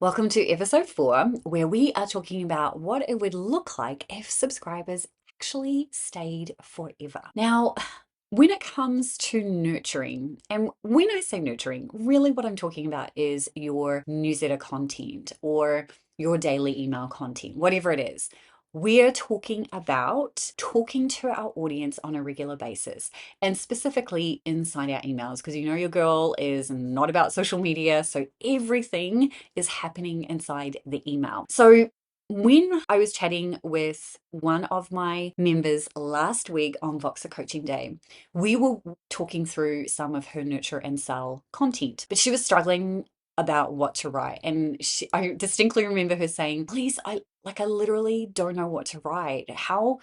Welcome to episode 4, where we are talking about what it would look like if subscribers actually stayed forever. Now, when it comes to nurturing, and when I say nurturing, really what I'm talking about is your newsletter content or your daily email content, whatever it is. We're talking about talking to our audience on a regular basis and specifically inside our emails because you know your girl is not about social media. So everything is happening inside the email. So when I was chatting with one of my members last week on Voxer Coaching Day, we were talking through some of her nurture and sell content, but she was struggling about what to write. And I distinctly remember her saying, please, I literally don't know what to write. How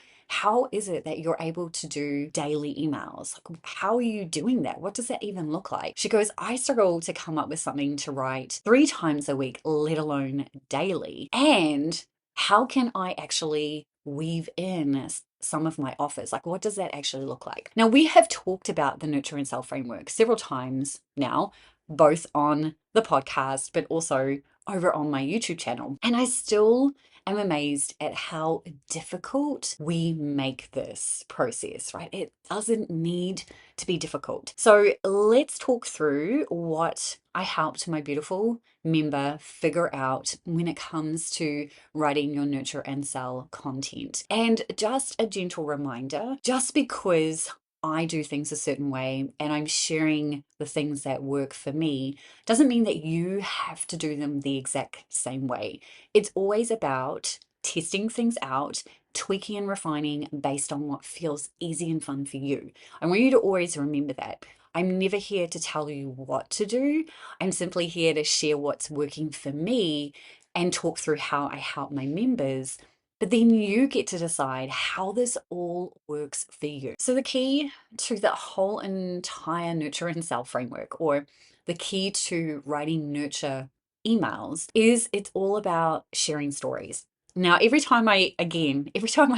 is it that you're able to do daily emails? Like, how are you doing that? What does that even look like? She goes, I struggle to come up with something to write 3 times a week, let alone daily. And how can I actually weave in some of my offers? Like, what does that actually look like? Now, we have talked about the Nurture and Sell framework several times now, both on the podcast, but also over on my YouTube channel. And I still am amazed at how difficult we make this process, right? It doesn't need to be difficult. So let's talk through what I helped my beautiful member figure out when it comes to writing your nurture and sell content. And just a gentle reminder, just because I do things a certain way and I'm sharing the things that work for me doesn't mean that you have to do them the exact same way. It's always about testing things out, tweaking and refining based on what feels easy and fun for you. I want you to always remember that. I'm never here to tell you what to do. I'm simply here to share what's working for me and talk through how I help my members. But then you get to decide how this all works for you. So, the key to the whole entire nurture and sell framework, or the key to writing nurture emails, is it's all about sharing stories. Now, every time I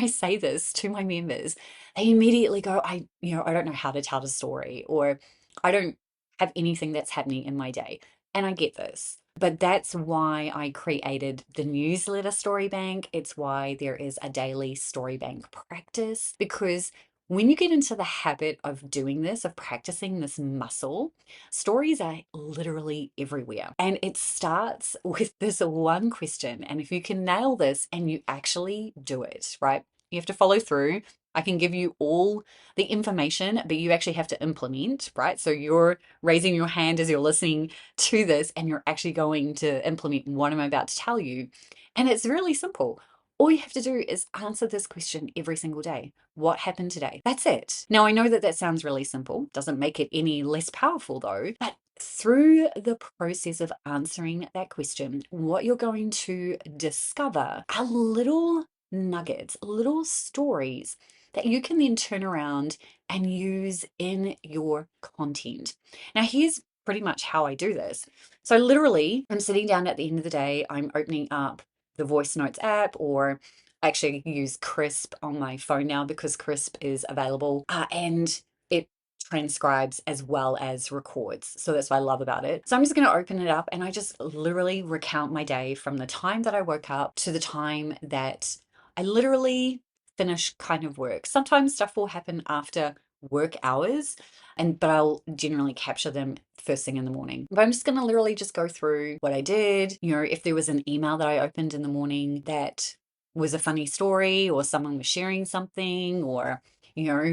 say this to my members, they immediately go, I don't know how to tell the story, or I don't have anything that's happening in my day. And I get this. But that's why I created the newsletter Story Bank. It's why there is a daily Story Bank practice, because when you get into the habit of doing this, of practicing this muscle, stories are literally everywhere. And it starts with this one question. And if you can nail this and you actually do it, right? You have to follow through. I can give you all the information, but you actually have to implement, right? So you're raising your hand as you're listening to this and you're actually going to implement what I'm about to tell you. And it's really simple. All you have to do is answer this question every single day. What happened today? That's it. Now, I know that that sounds really simple, doesn't make it any less powerful though, but through the process of answering that question, what you're going to discover are little nuggets, little stories that you can then turn around and use in your content. Now, here's pretty much how I do this. So, literally, I'm sitting down at the end of the day, I'm opening up the Voice Notes app, or I actually use Crisp on my phone now because Crisp is available, and it transcribes as well as records. So that's what I love about it. So I'm just going to open it up and I just literally recount my day from the time that I woke up to the time that I literally finish kind of work. Sometimes stuff will happen after work hours, but I'll generally capture them first thing in the morning. But I'm just going to literally just go through what I did. You know, if there was an email that I opened in the morning that was a funny story, or someone was sharing something, or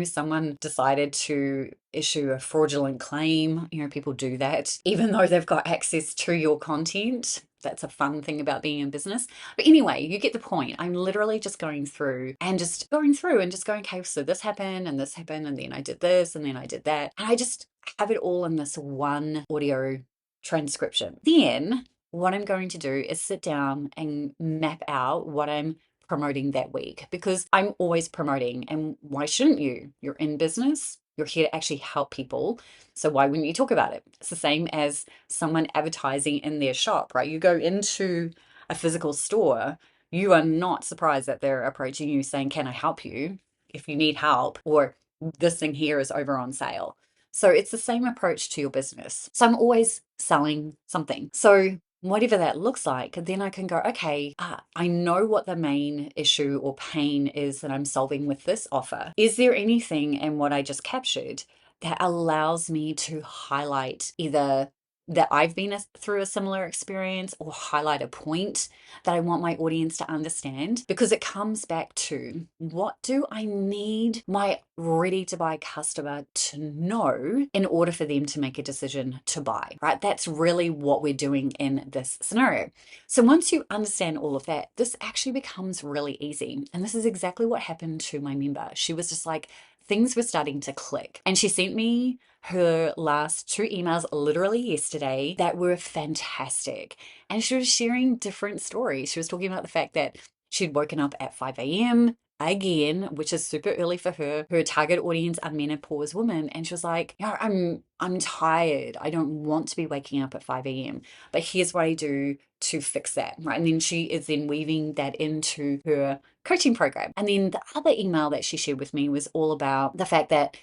someone decided to issue a fraudulent claim. People do that even though they've got access to your content. That's a fun thing about being in business. But anyway, you get the point. I'm literally just going through and just going, okay, so this happened and this happened, and then I did this and then I did that. And I just have it all in this one audio transcription. Then what I'm going to do is sit down and map out what I'm promoting that week, because I'm always promoting. And why shouldn't you? You're in business. You're here to actually help people. So why wouldn't you talk about it? It's the same as someone advertising in their shop, right? You go into a physical store, you are not surprised that they're approaching you saying, can I help you if you need help? Or this thing here is over on sale. So it's the same approach to your business. So I'm always selling something. So whatever that looks like, then I can go, okay, I know what the main issue or pain is that I'm solving with this offer. Is there anything in what I just captured that allows me to highlight either that I've been through a similar experience or highlight a point that I want my audience to understand? Because it comes back to, what do I need my ready to buy customer to know in order for them to make a decision to buy, right? That's really what we're doing in this scenario. So once you understand all of that, this actually becomes really easy. And this is exactly what happened to my member. She was just like, things were starting to click. And she sent me her last 2 emails literally yesterday that were fantastic. And she was sharing different stories. She was talking about the fact that she'd woken up at 5 a.m. again, which is super early for her. Her target audience are menopause women. And she was like, I'm tired. I don't want to be waking up at 5 a.m. But here's what I do to fix that, right? And then she is then weaving that into her coaching program. And then the other email that she shared with me was all about the fact that,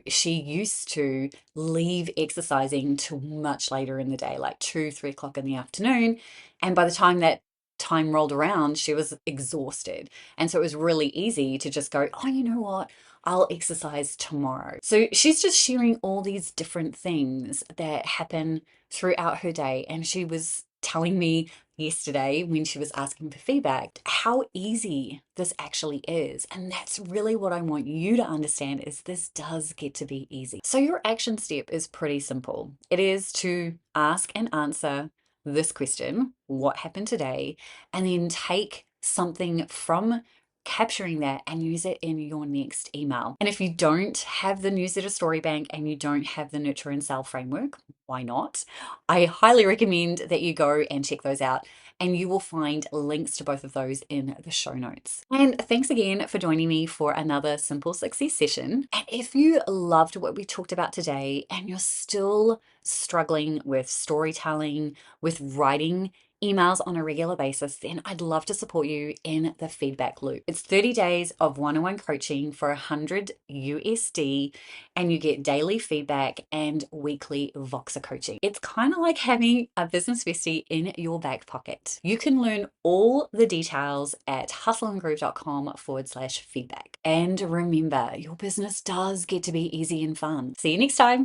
she used to leave exercising till much later in the day, like 2, 3 o'clock in the afternoon. And by the time that time rolled around, she was exhausted. And so it was really easy to just go, oh, you know what? I'll exercise tomorrow. So she's just sharing all these different things that happen throughout her day. And she was telling me yesterday when she was asking for feedback how easy this actually is. And that's really what I want you to understand, is this does get to be easy. So your action step is pretty simple. It is to ask and answer this question, what happened today? And then take something from capturing that and use it in your next email. And if you don't have the newsletter story bank and you don't have the nurture and sell framework, why not? I highly recommend that you go and check those out, and you will find links to both of those in the show notes. And thanks again for joining me for another Simple Success session. And if you loved what we talked about today and you're still struggling with storytelling, with writing emails on a regular basis, then I'd love to support you in the feedback loop. It's 30 days of one-on-one coaching for $100 USD, and you get daily feedback and weekly Voxer coaching. It's kind of like having a business bestie in your back pocket. You can learn all the details at hustleandgroove.com/feedback. And remember, your business does get to be easy and fun. See you next time.